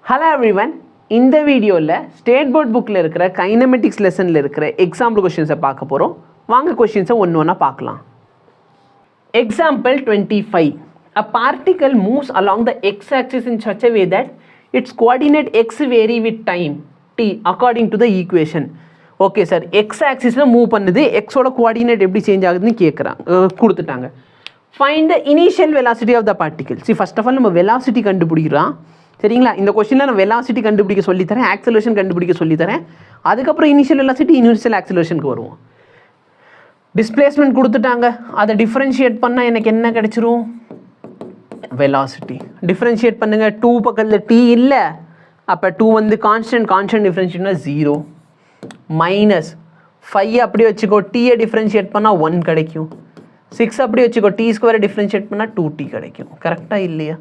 Hello everyone. இந்த வீடியோவில் state board புக்கில் இருக்கிற கைனமெட்டிக்ஸ் லெசனில் இருக்கிற எக்ஸாம்பிள் கொஷின்ஸை பார்க்க போகிறோம். வாங்க கொஷின்ஸை ஒன்று ஒன்றா பார்க்கலாம். Example 25. A particle moves along the x-axis in such a way that its coordinate x vary with time t according to the equation. Okay sir, x-axisல மூவ் பண்ணுது, எக்ஸோட கோஆர்டினேட் எப்படி சேஞ்ச் ஆகுதுன்னு கொடுத்துட்டாங்க. Find the initial velocity of the particle. See, first of all நம்ம velocity கண்டுபிடிக்கிறோம். சரிங்களா? இந்த கொஸ்டினில் நான் வெலாசிட்டி கண்டுபிடிக்க சொல்லித்தரேன், ஆக்சலரேஷன் கண்டுபிடிக்க சொல்லித்தரேன். அதுக்கப்புறம் இனிஷியல் வெலாசிட்டி இனிஷியல் ஆக்சலரேஷனுக்கு வருவோம். டிஸ்பிளேஸ்மெண்ட் கொடுத்துட்டாங்க, அதை டிஃப்ரென்ஷியேட் பண்ணால் எனக்கு என்ன கிடைச்சிரும்? வெலாசிட்டி. டிஃப்ரென்ஷியேட் பண்ணுங்க, 2 பக்கத்தில் டி இல்லை, அப்போ 2 வந்து கான்ஸ்டன்ட் டிஃப்ரென்ஷியேட்னா 0 மைனஸ் 5 அப்படியே வச்சுக்கோ, டீயை டிஃப்ரென்ஷியேட் பண்ணால் 1 கிடைக்கும். 6 அப்படியே வச்சுக்கோ, டி ஸ்கொயரை டிஃப்ரென்ஷியேட் பண்ணால் 2t கிடைக்கும். கரெக்டாக இல்லையா?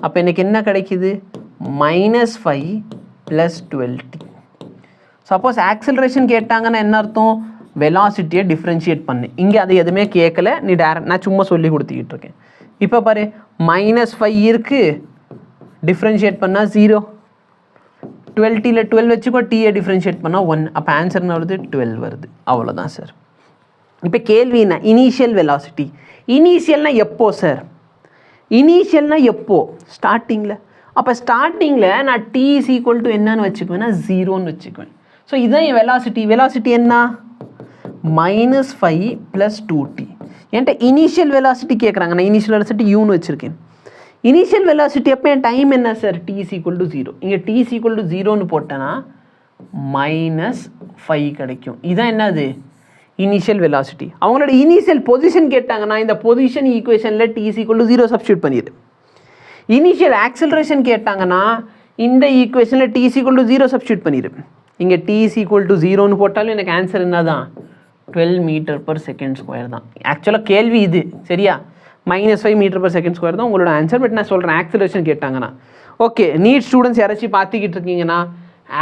அப்போ எனக்கு என்ன கிடைக்குது? -5 + 12t. சப்போஸ் ஆக்சலரேஷன் கேட்டாங்கன்னா என்ன அர்த்தம்? வெலாசிட்டியை டிஃப்ரென்ஷியேட் பண்ணு. இங்கே அது எதுவுமே கேட்கல, நீ டேரக்ட் நான் சும்மா சொல்லி கொடுத்துக்கிட்டு இருக்கேன். இப்போ பாரு, -5 இருக்குது, டிஃப்ரென்ஷியேட் பண்ணால் 0, 12tல 12 வச்சுக்கோ, டீயை டிஃப்ரென்ஷியேட் பண்ணால் 1. அப்போ ஆன்சர் என்ன வருது? 12 வருது. அவ்வளோதான் சார். இப்போ கேள்வி என்ன? Initial velocity. இனிஷியல்னால் எப்போ சார்? இனிஷியல்னா எப்போ? ஸ்டார்டிங்கில். அப்போ ஸ்டார்டிங்கில் நான் t = என்னன்னு வச்சுக்குவேன்னா 0ன்னு வச்சுக்குவேன். ஸோ இதுதான் என் வெலாசிட்டி. வெலாசிட்டி என்ன? -5 + 2t. என்கிட்ட இனிஷியல் வெலாசிட்டி கேட்குறாங்க, நான் இனிஷியல் வெலாசிட்டி யூன்னு வச்சுருக்கேன். இனிஷியல் வெலாசிட்டி அப்போ என் டைம் என்ன சார்? t = 0. இங்கே t = 0ன்னு போட்டேன்னா -5 கிடைக்கும். இதுதான் என்னது? Initial velocity. அவங்களோட இனிஷியல் பொசிஷன் கேட்டாங்கன்னா இந்த பொசிஷன் ஈக்குவேஷனில் t = 0 சப்ஸ்டியூட் பண்ணிடு. இனிஷியல் ஆக்சலரேஷன் கேட்டாங்கன்னா இந்த ஈக்குவேஷனில் t = 0 சப்ஸ்டியூட் பண்ணிடு. இங்கே t = 0ன்னு போட்டாலும் எனக்கு ஆன்சர் என்ன தான்? 12 m/s² தான். ஆக்சுவலாக கேள்வி இது, சரியா? -5 m/s² தான் உங்களோட ஆன்சர். பட் நான் சொல்கிறேன், ஆக்சலரேஷன் கேட்டாங்கன்னா. ஓகே, நீட் ஸ்டூடெண்ட்ஸ் யாராச்சும் பார்த்துக்கிட்டு இருக்கீங்கன்னா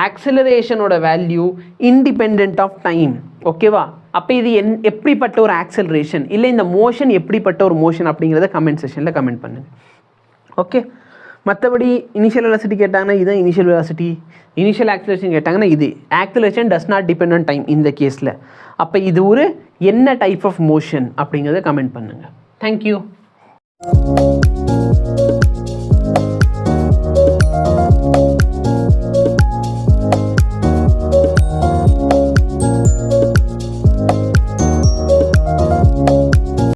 ஆக்சலரேஷனோட வேல்யூ இண்டிபெண்ட் ஆஃப் டைம். ஓகேவா? அப்போ இது எப்படிப்பட்ட ஒரு ஆக்சலரேஷன், இல்லை இந்த மோஷன் எப்படிப்பட்ட ஒரு மோஷன் அப்படிங்கிறத கமெண்ட் செஷனில் கமெண்ட் பண்ணுங்கள். ஓகே, மற்றபடி இனிஷியல் வெலாசிட்டி கேட்டாங்கன்னா இதுதான் இனிஷியல் வெலாசிட்டி. இனிஷியல் ஆக்சலரேஷன் கேட்டாங்கன்னா இது. Acceleration does not depend on time இந்த கேஸில். அப்போ இது ஒரு என்ன டைப் ஆஃப் மோஷன் அப்படிங்கிறத கமெண்ட் பண்ணுங்கள். தேங்க்யூ.